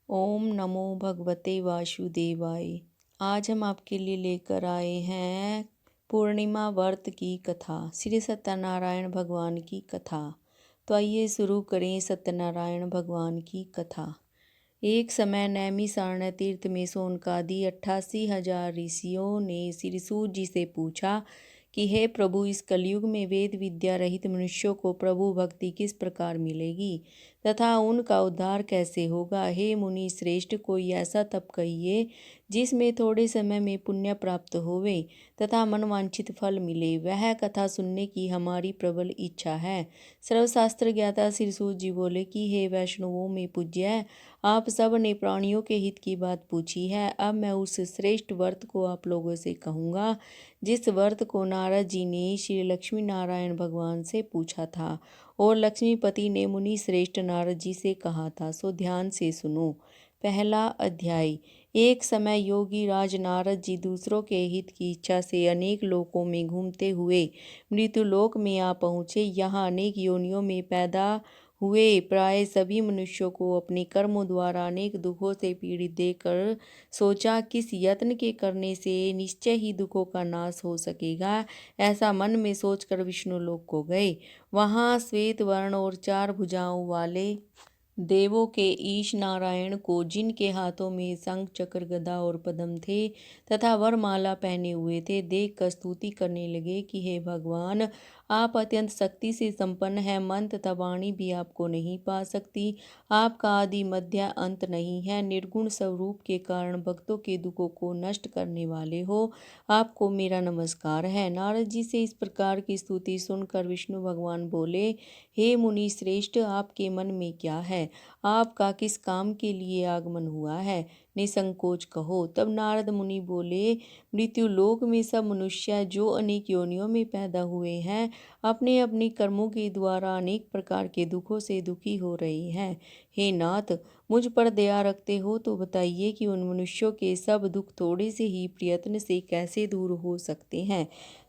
ओम नमो भगवते वासुदेवाय। आज हम आपके लिए लेकर आए हैं पूर्णिमा व्रत की कथा, श्री सत्यनारायण भगवान की कथा। तो आइए शुरू करें सत्यनारायण भगवान की कथा। एक समय नैमिषारण्य तीर्थ में सोनकादि 88,000 ऋषियों ने श्री सूत जी से पूछा कि हे प्रभु, इस कलयुग में वेद विद्या रहित मनुष्यों को प्रभु भक्ति किस प्रकार मिलेगी तथा उनका उद्धार कैसे होगा। हे मुनि श्रेष्ठ, कोई ऐसा तप कहिए जिसमें थोड़े समय में पुण्य प्राप्त होवे तथा मनवांछित फल मिले। वह कथा सुनने की हमारी प्रबल इच्छा है। सर्वशास्त्र ज्ञाता श्री सूत जी बोले कि हे वैष्णवों में पूज्य, आप सब ने प्राणियों के हित की बात पूछी है। अब मैं उस श्रेष्ठ व्रत को आप लोगों से कहूँगा जिस व्रत को नारद जी ने श्री लक्ष्मी नारायण भगवान से पूछा था और लक्ष्मीपति ने मुनि श्रेष्ठ नारद जी से कहा था। सो ध्यान से सुनो। पहला अध्याय। एक समय योगी राज नारद जी दूसरों के हित की इच्छा से अनेक लोकों में घूमते हुए मृत्युलोक में आ पहुँचे। यहाँ अनेक योनियों में पैदा हुए प्राय सभी मनुष्यों को अपने कर्मों द्वारा अनेक दुखों से पीड़ित देखकर सोचा, किस यत्न के करने से निश्चय ही दुखों का नाश हो सकेगा। ऐसा मन में सोचकर विष्णु लोक को गए। वहाँ श्वेत वर्ण और 4 भुजाओं वाले देवों के ईश नारायण को, जिनके हाथों में शंख चक्र गदा और पद्म थे तथा वरमाला पहने हुए थे, देख कर स्तुति करने लगे कि हे भगवान, आप अत्यंत शक्ति से संपन्न हैं। मन तथा वाणी भी आपको नहीं पा सकती। आपका आदि मध्य अंत नहीं है। निर्गुण स्वरूप के कारण भक्तों के दुखों को नष्ट करने वाले हो। आपको मेरा नमस्कार है। नारद जी से इस प्रकार की स्तुति सुनकर विष्णु भगवान बोले, हे मुनि श्रेष्ठ, आपके मन में क्या है? आपका किस काम के लिए आगमन हुआ है? निसंकोच कहो। तब नारद मुनि बोले, मृत्युलोक में सब मनुष्य जो अनेक योनियों में पैदा हुए हैं, अपने अपने कर्मों के द्वारा अनेक प्रकार के दुखों से दुखी हो रहे हैं। हे नाथ, मुझ पर दया रखते हो तो बताइए कि उन मनुष्यों के सब दुख थोड़े से ही प्रयत्न से कैसे दूर हो सकते हैं।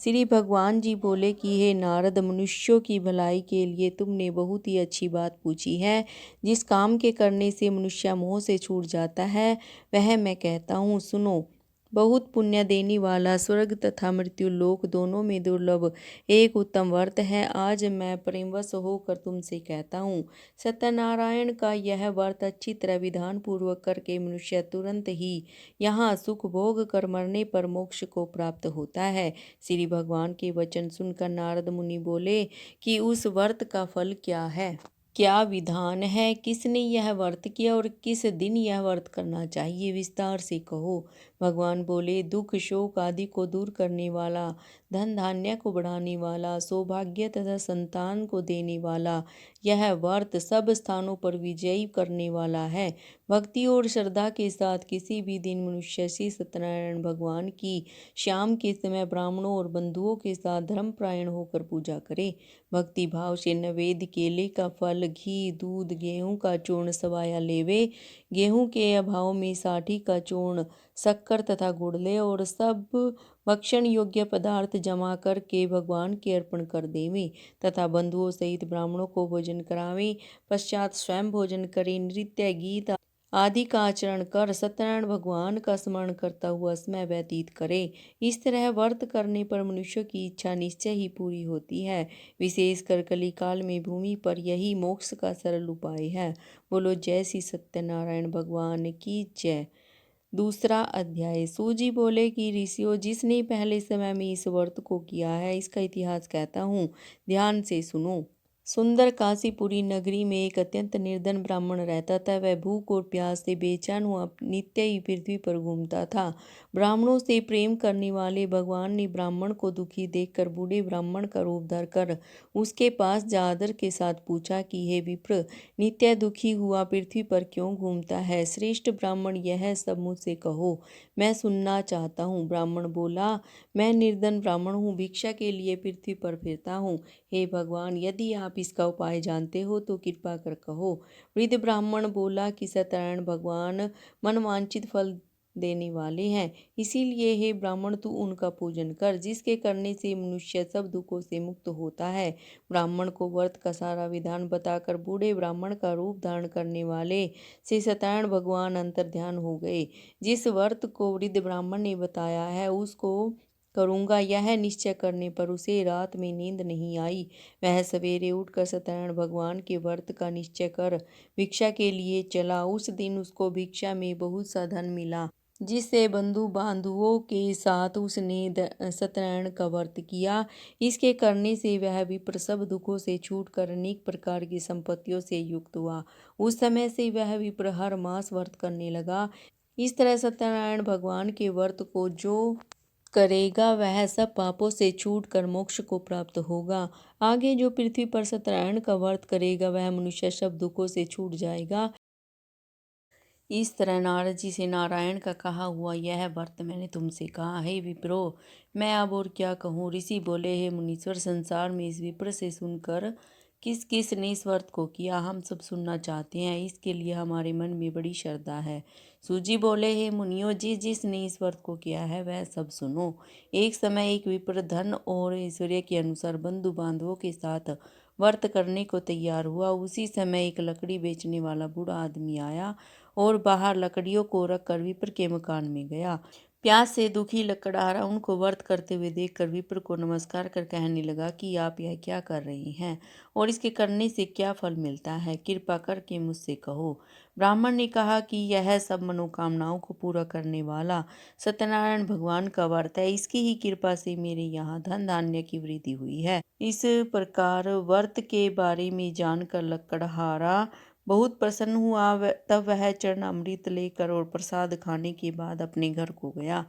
श्री भगवान जी बोले कि हे नारद, मनुष्यों की भलाई के लिए तुमने बहुत ही अच्छी बात पूछी है। जिस काम के करने से मनुष्य मोह से छूट जाता है वह मैं कहता हूँ, सुनो। बहुत पुण्य देने वाला स्वर्ग तथा मृत्यु लोक दोनों में दुर्लभ एक उत्तम व्रत है। आज मैं प्रेमवश होकर तुमसे कहता हूँ। सत्यनारायण का यह व्रत अच्छी तरह विधान पूर्वक करके मनुष्य तुरंत ही यहाँ सुख भोग कर मरने पर मोक्ष को प्राप्त होता है। श्री भगवान के वचन सुनकर नारद मुनि बोले कि उस व्रत का फल क्या है, क्या विधान है, किसने यह व्रत किया और किस दिन यह व्रत करना चाहिए, विस्तार से कहो। भगवान बोले, दुख शोक आदि को दूर करने वाला, धन धान्य को बढ़ाने वाला, सौभाग्य तथा संतान को देने वाला यह व्रत सब स्थानों पर विजयी करने वाला है। भक्ति और श्रद्धा के साथ किसी भी दिन मनुष्य श्री सत्यनारायण भगवान की शाम के समय ब्राह्मणों और बंधुओं के साथ धर्मपरायण होकर पूजा करे। भक्ति भाव से नैवेद्य केले का फल, घी, दूध, गेहूं का चूर्ण सवाया लेवे। गेहूं के अभाव में साठी का चूर्ण, शक्कर तथा गुड़ ले और सब भक्षण योग्य पदार्थ जमा करके भगवान के अर्पण कर देवे तथा बंधुओं सहित ब्राह्मणों को भोजन करावे। पश्चात स्वयं भोजन करे। नृत्य गीत आदि का आचरण कर सत्यनारायण भगवान का स्मरण करता हुआ समय व्यतीत करे। इस तरह व्रत करने पर मनुष्य की इच्छा निश्चय ही पूरी होती है। विशेषकर कली काल में भूमि पर यही मोक्ष का सरल उपाय है। बोलो जय श्री सत्यनारायण भगवान की जय। दूसरा अध्याय। सूजी बोले कि ऋषियों, जिसने पहले समय में इस व्रत को किया है, इसका इतिहास कहता हूँ, ध्यान से सुनो। सुंदर काशीपुरी नगरी में एक अत्यंत निर्धन ब्राह्मण रहता था। वह भूख और प्यास से बेचैन हुआ नित्य ही पृथ्वी पर घूमता था। ब्राह्मणों से प्रेम करने वाले भगवान ने ब्राह्मण को दुखी देखकर बूढ़े ब्राह्मण का रूप धरकर उसके पास जा आदर के साथ पूछा कि हे विप्र, नित्य दुखी हुआ पृथ्वी पर क्यों घूमता है? श्रेष्ठ ब्राह्मण, यह सब मुझसे कहो, मैं सुनना चाहता हूँ। ब्राह्मण बोला, मैं निर्धन ब्राह्मण हूँ, भिक्षा के लिए पृथ्वी पर फिरता हूँ। हे भगवान, यदि आप इसका उपाय जानते हो तो कृपा कर कहो। वृद्ध ब्राह्मण बोला कि सत्यनारायण भगवान मनवांछित फल देने वाले हैं। इसीलिए हे ब्राह्मण, तू उनका पूजन कर, जिसके करने से मनुष्य सब दुखों से मुक्त होता है। ब्राह्मण को व्रत का सारा विधान बताकर बूढ़े ब्राह्मण का रूप धारण करने वाले श्री सत्यनारायण भगवान अंतर्ध्यान हो गए। जिस व्रत को वृद्ध ब्राह्मण ने बताया है उसको करूँगा, यह निश्चय करने पर उसे रात में नींद नहीं आई। वह सवेरे उठकर सत्यनारायण भगवान के व्रत का निश्चय कर भिक्षा के लिए चला। उस दिन उसको भिक्षा में बहुत सा धन मिला, जिससे बंधु बांधवों के साथ उसने सत्यनारायण का व्रत किया। इसके करने से वह विप्र सब दुखों से छूटकर अनेक प्रकार की संपत्तियों से युक्त हुआ। उस समय से वह विप्र हर मास व्रत करने लगा। इस तरह सत्यनारायण भगवान के व्रत को जो करेगा वह सब पापों से छूटकर मोक्ष को प्राप्त होगा। आगे जो पृथ्वी पर सत्यनारायण का व्रत करेगा वह मनुष्य सब दुखों से छूट जाएगा। इस तरह नारद जी से नारायण का कहा हुआ यह व्रत मैंने तुमसे कहा। हे विप्रो, मैं अब और क्या कहूँ। ऋषि बोले, हे मुनीश्वर, संसार में इस विप्र से सुनकर किस किस ने इस व्रत को किया, हम सब सुनना चाहते हैं। इसके लिए हमारे मन में बड़ी श्रद्धा है। सूजी बोले, हे मुनियो, जिस जिसने इस व्रत को किया है वह सब सुनो। एक समय एक विप्र धन और ऐश्वर्य के अनुसार बंधु बांधवों के साथ व्रत करने को तैयार हुआ। उसी समय एक लकड़ी बेचने वाला बूढ़ा आदमी आया और बाहर लकड़ियों को रखकर विप्र के मकान में गया। प्यास से दुखी लकड़हारा उनको व्रत करते हुए देखकर विप्र को नमस्कार कर कहने लगा कि आप यह क्या कर रहे हैं और इसके करने से क्या फल मिलता है, कृपा करके मुझसे कहो। ब्राह्मण ने कहा कि यह सब मनोकामनाओं को पूरा करने वाला सत्यनारायण भगवान का व्रत है। इसकी ही कृपा से मेरे यहाँ धन धान्य की वृद्धि हुई है। इस प्रकार व्रत के बारे में जानकर लकड़हारा बहुत प्रसन्न हुआ। तब वह चरणामृत लेकर और प्रसाद खाने के बाद अपने घर को गया।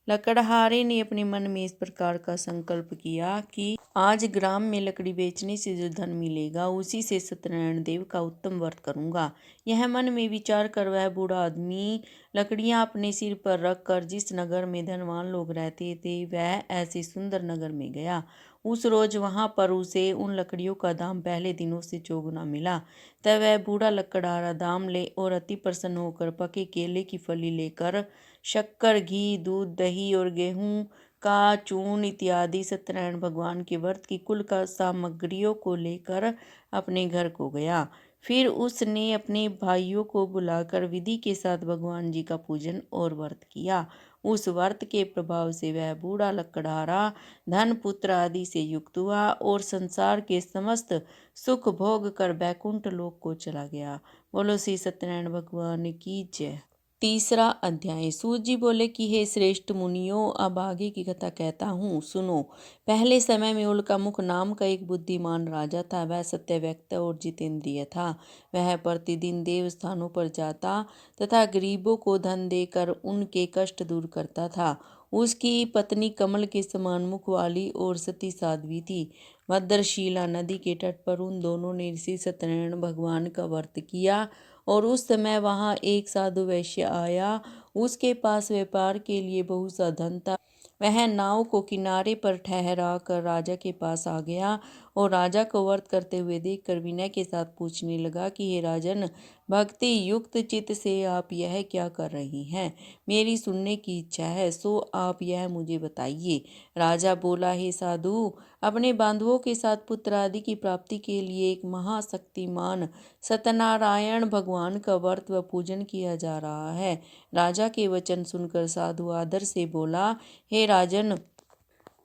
लकड़हारे ने अपने मन में इस प्रकार का संकल्प किया कि आज ग्राम में लकड़ी बेचने से जो धन मिलेगा उसी से सत्यनारायण देव का उत्तम व्रत करूंगा। यह मन में विचार कर वह बूढ़ा आदमी लकड़ियां अपने सिर पर रखकर जिस नगर में धनवान लोग रहते थे वह ऐसे सुंदर नगर में गया। उस रोज वहां पर उसे उन लकड़ियों का दाम पहले दिनों से चौगुना मिला। तब वह बूढ़ा लकड़हारा दाम ले और अति प्रसन्न होकर पके केले की फली लेकर शक्कर, घी, दूध, दही और गेहूं का चूर्ण इत्यादि सत्यनारायण भगवान के व्रत की कुल का सामग्रियों को लेकर अपने घर को गया। फिर उसने अपने भाइयों को बुलाकर विधि के साथ भगवान जी का पूजन और व्रत किया। उस व्रत के प्रभाव से वह बूढ़ा लकड़हारा धन पुत्र आदि से युक्त हुआ और संसार के समस्त सुख भोग कर बैकुंठ लोक को चला गया। बोलो श्री सत्यनारायण भगवान की जय। तीसरा अध्याय। सूत जी बोले कि हे श्रेष्ठ मुनियों, अब आगे की कथा कहता हूँ, सुनो। पहले समय में उल्कामुख नाम का एक बुद्धिमान राजा था। वह सत्यव्यक्त और जितेंद्रिय था। वह प्रतिदिन देव स्थानों पर जाता तथा गरीबों को धन देकर उनके कष्ट दूर करता था। उसकी पत्नी कमल के समान मुख वाली और सती साध्वी थी। भद्रशिला नदी के तट पर उन दोनों ने ऋषि सत्यनारायण भगवान का व्रत किया और उस समय वहां एक साधु वैश्य आया। उसके पास व्यापार के लिए बहुत सा धन था। वह नाव को किनारे पर ठहरा कर राजा के पास आ गया और राजा को व्रत करते हुए देखकर विनय के साथ पूछने लगा कि हे राजन, भक्ति युक्त चित्त से आप यह क्या कर रही हैं? मेरी सुनने की इच्छा है, सो आप यह मुझे बताइए। राजा बोला, हे साधु, अपने बांधवों के साथ पुत्र आदि की प्राप्ति के लिए एक महाशक्तिमान सत्यनारायण भगवान का व्रत व पूजन किया जा रहा है। राजा के वचन सुनकर साधु आदर से बोला, हे राजन,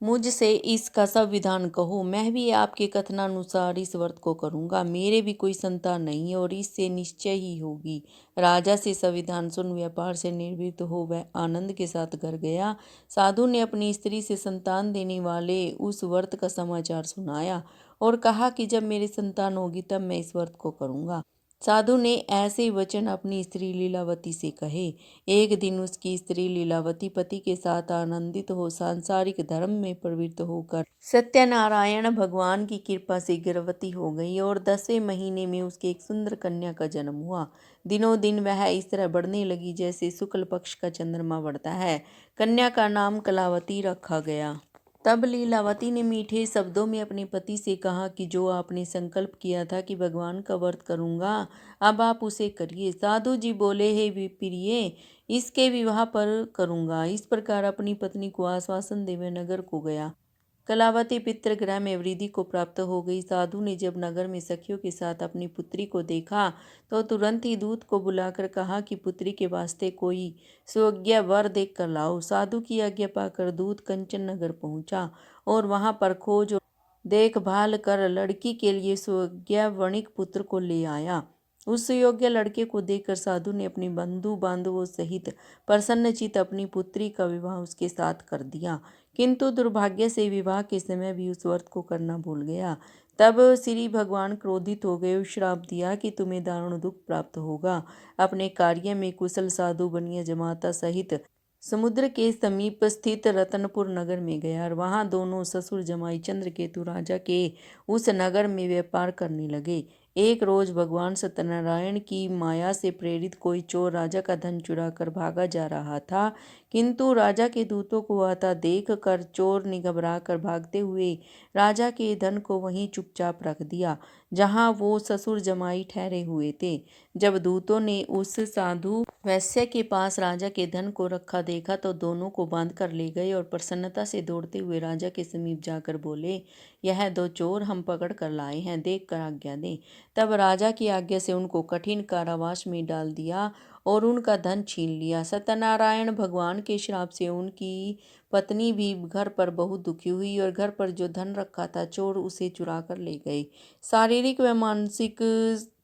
मुझसे इसका सब विधान कहो। मैं भी आपके कथनानुसार इस व्रत को करूंगा। मेरे भी कोई संतान नहीं और इससे निश्चय ही होगी। राजा से संविधान सुन व्यापार से निवृत्त हो वह आनंद के साथ घर गया। साधु ने अपनी स्त्री से संतान देने वाले उस व्रत का समाचार सुनाया और कहा कि जब मेरी संतान होगी तब मैं इस व्रत को करूंगा। साधु ने ऐसे वचन अपनी स्त्री लीलावती से कहे। एक दिन उसकी स्त्री लीलावती पति के साथ आनंदित हो सांसारिक धर्म में प्रवृत्त होकर सत्यनारायण भगवान की कृपा से गर्भवती हो गई और 10वें महीने में उसके एक सुंदर कन्या का जन्म हुआ। दिनों दिन वह इस तरह बढ़ने लगी जैसे शुक्ल पक्ष का चंद्रमा बढ़ता है। कन्या का नाम कलावती रखा गया। तब लीलावती ने मीठे शब्दों में अपने पति से कहा कि जो आपने संकल्प किया था कि भगवान का व्रत करूंगा, अब आप उसे करिए। साधु जी बोले, हे प्रिय, इसके विवाह पर करूंगा। इस प्रकार अपनी पत्नी को आश्वासन देवे नगर को गया। कलावती पितृगृह में वृद्धि को प्राप्त हो गई। साधु ने जब नगर में सखियों के साथ अपनी पुत्री को देखा तो तुरंत ही दूत को बुलाकर कहा कि पुत्री के वास्ते कोई सुयोग्य वर देख कर लाओ। साधु की आज्ञा पाकर दूत कंचन नगर पहुंचा और वहां पर खोज और देखभाल कर लड़की के लिए सुयोग्य वणिक पुत्र को ले आया। उस योग्य लड़के को देखकर साधु ने अपनी बंधु बांधवों सहित प्रसन्नचित अपनी पुत्री का विवाह उसके साथ कर दिया, किंतु दुर्भाग्य से विवाह के समय भी उस व्रत को करना भूल गया। तब श्री भगवान क्रोधित हो गए, श्राप दिया कि तुम्हें दारुण दुख प्राप्त होगा। अपने कार्य में कुशल साधु बनिया जमाता सहित समुद्र के समीप स्थित रतनपुर नगर में गया और वहां दोनों ससुर जमाई चंद्रकेतु राजा के उस नगर में व्यापार करने लगे। एक रोज भगवान सत्यनारायण की माया से प्रेरित कोई चोर राजा का धन चुरा कर भागा जा रहा था, किंतु राजा के दूतों को आता देख कर चोर ने घबरा कर भागते हुए राजा के धन को वहीं चुपचाप रख दिया जहां वो ससुर जमाई ठहरे हुए थे। जब दूतों ने उस साधु वैश्य के पास राजा के धन को रखा देखा तो दोनों को बांध कर ले गए और प्रसन्नता से दौड़ते हुए राजा के समीप जाकर बोले, यह दो चोर हम पकड़ कर लाए हैं, देख कर आज्ञा दें। तब राजा की आज्ञा से उनको कठिन कारावास में डाल दिया और उनका धन छीन लिया। सत्यनारायण भगवान के श्राप से उनकी पत्नी भी घर पर बहुत दुखी हुई और घर पर जो धन रखा था चोर उसे चुरा कर ले गए। शारीरिक व मानसिक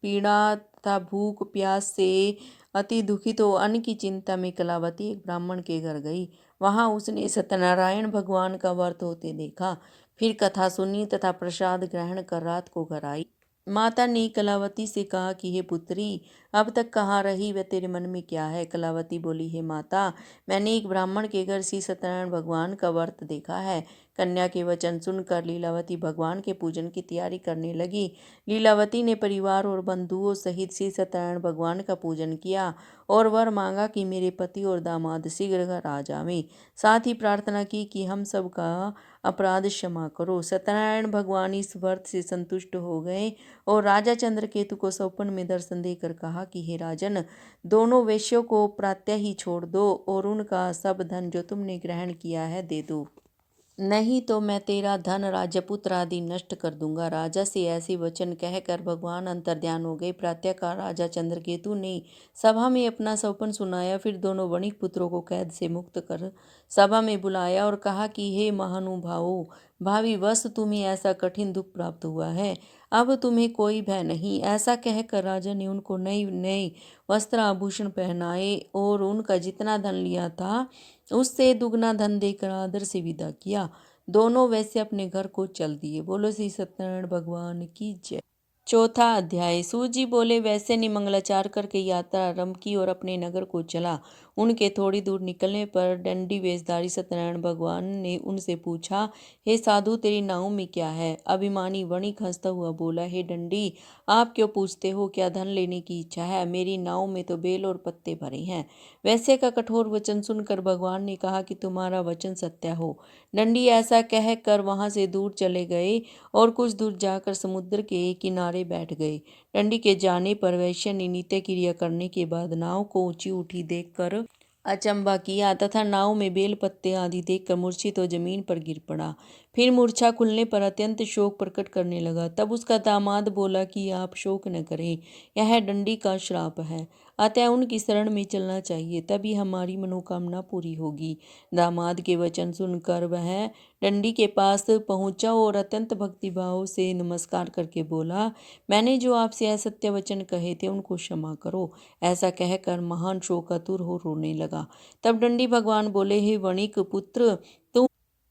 पीड़ा तथा भूख प्यास से अति दुखित हो अन्न की चिंता में कलावती एक ब्राह्मण के घर गई। वहां उसने सत्यनारायण भगवान का व्रत होते देखा, फिर कथा सुनी तथा प्रसाद ग्रहण कर रात को घर आई। माता ने कलावती से कहा कि हे पुत्री, अब तक कहाँ रही व तेरे मन में क्या है। कलावती बोली, हे माता, मैंने एक ब्राह्मण के घर श्री सत्यनारायण भगवान का व्रत देखा है। कन्या के वचन सुनकर लीलावती भगवान के पूजन की तैयारी करने लगी। लीलावती ने परिवार और बंधुओं सहित श्री सत्यनारायण भगवान का पूजन किया और वर मांगा कि मेरे पति और दामाद शीघ्र घर आ जावें। साथ ही प्रार्थना की कि हम सब का अपराध क्षमा करो। सत्यनारायण भगवान इस व्रत से संतुष्ट हो गए और राजा चंद्रकेतु को स्वप्न में दर्शन देकर कहा कि हे राजन, दोनों वेश्यों को प्रातः ही छोड़ दो और उनका सब धन जो तुमने ग्रहण किया है दे दो, नहीं तो मैं तेरा धन राजपुत्र आदि नष्ट कर दूंगा। राजा से ऐसे वचन कहकर भगवान अंतर्ध्यान हो गए। प्रातःकाल राजा चंद्रकेतु ने सभा में अपना स्वप्न सुनाया, फिर दोनों वणिक पुत्रों को कैद से मुक्त कर सभा में बुलाया और कहा कि हे महानुभावों, भावी वश तुम्हें ऐसा कठिन दुख प्राप्त हुआ है, अब तुम्हें कोई भय नहीं। ऐसा कहकर राजा ने उनको नए नए वस्त्र आभूषण पहनाए और उनका जितना धन लिया था उससे दुगना धन देकर आदर से विदा किया। दोनों वैसे अपने घर को चल दिए। बोलो श्री सत्यनारायण भगवान की जय। चौथा अध्याय। सूत जी बोले, वैसे ने मंगलाचार करके यात्रा आरंभ की और अपने नगर को चला। उनके थोड़ी दूर निकलने पर दंडी वेशधारी सत्यनारायण भगवान ने उनसे पूछा, हे साधु, तेरी नाव में क्या है। अभिमानी वणिक हंसता हुआ बोला, हे दंडी, आप क्यों पूछते हो, क्या धन लेने की इच्छा है। मेरी नाव में तो बेल और पत्ते भरे हैं। वैसे का कठोर वचन सुनकर भगवान ने कहा कि तुम्हारा वचन सत्य हो। दंडी ऐसा कह कर वहां से दूर चले गए और कुछ दूर जाकर समुद्र के किनारे बैठ गए। दंडी के जाने पर वैश्य ने नित्य क्रिया करने के बाद नाव को ऊंची उठी देखकर अचंभा किया तथा नाव में बेल पत्ते आदि देखकर मूर्छित हो जमीन पर गिर पड़ा। फिर मूर्छा खुलने पर अत्यंत शोक प्रकट करने लगा। तब उसका दामाद बोला कि आप शोक न करें, यह दंडी का श्राप है, अतः उनकी शरण में चलना चाहिए, तभी हमारी मनोकामना पूरी होगी। दामाद के वचन सुनकर वह दंडी के पास पहुंचा और अत्यंत भक्तिभाव से नमस्कार करके बोला, मैंने जो आपसे असत्य वचन कहे थे उनको क्षमा करो। ऐसा कहकर महान शोकातुर हो रोने लगा। तब दंडी भगवान बोले, हे वणिक पुत्र, तुम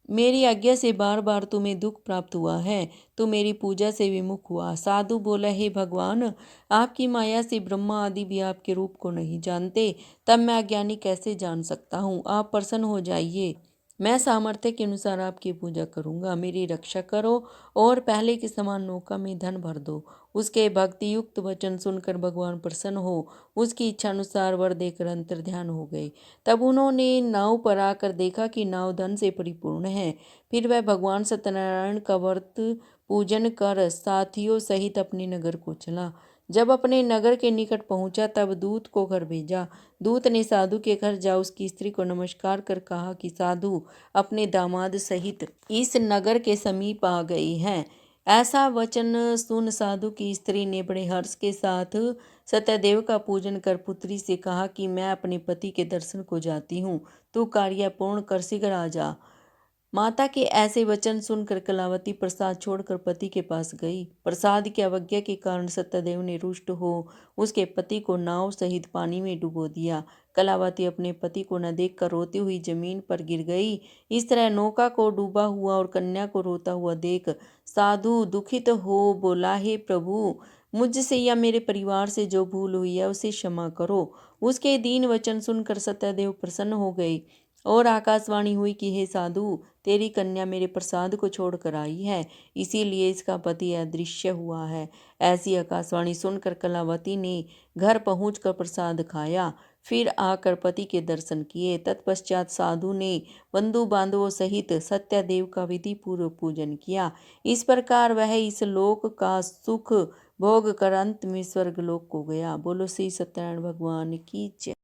मेरी आज्ञा से बार बार तुम्हें दुख प्राप्त हुआ है, तू मेरी पूजा से विमुख हुआ। साधु बोला, हे भगवान, आपकी माया से ब्रह्मा आदि भी आपके रूप को नहीं जानते, तब मैं अज्ञानी कैसे जान सकता हूँ। आप प्रसन्न हो जाइए, मैं सामर्थ्य के अनुसार आपकी पूजा करूंगा। मेरी रक्षा करो और पहले के समान नौका में धन भर दो। उसके भक्ति युक्त वचन सुनकर भगवान प्रसन्न हो उसकी इच्छा अनुसार वर देकर अंतर्ध्यान हो गए। तब उन्होंने नाव पर आकर देखा कि नाव धन से परिपूर्ण है। फिर वह भगवान सत्यनारायण का व्रत पूजन कर साथियों सहित अपने नगर को चला। जब अपने नगर के निकट पहुंचा तब दूत को घर भेजा। दूत ने साधु के घर जा उसकी स्त्री को नमस्कार कर कहा कि साधु अपने दामाद सहित इस नगर के समीप आ गई हैं। ऐसा वचन सुन साधु की स्त्री ने बड़े हर्ष के साथ सत्यदेव का पूजन कर पुत्री से कहा कि मैं अपने पति के दर्शन को जाती हूँ, तू कार्य पूर्ण कर शीघ्र आ जा। माता के ऐसे वचन सुनकर कलावती प्रसाद छोड़कर पति के पास गई। प्रसाद की अवज्ञा के कारण सत्यदेव ने रुष्ट हो उसके पति को नाव सहित पानी में डुबो दिया। कलावती अपने पति को न देखकर रोती हुई जमीन पर गिर गई। इस तरह नौका को डूबा हुआ और कन्या को रोता हुआ देख साधु दुखित हो बोला, हे प्रभु, मुझसे या मेरे परिवार से जो भूल हुई है उसे क्षमा करो। उसके दीन वचन सुनकर सत्यदेव प्रसन्न हो गए और आकाशवाणी हुई कि हे साधु, तेरी कन्या मेरे प्रसाद को छोड़कर आई है, इसीलिए इसका पति अदृश्य हुआ है। ऐसी आकाशवाणी सुनकर कलावती ने घर पहुंचकर प्रसाद खाया, फिर आकर पति के दर्शन किए। तत्पश्चात साधु ने बंधु बांधवों सहित सत्यदेव का विधि पूर्वक पूजन किया। इस प्रकार वह इस लोक का सुख भोग कर अंत में स्वर्गलोक को गया। बोलो श्री सत्यनारायण भगवान की जय।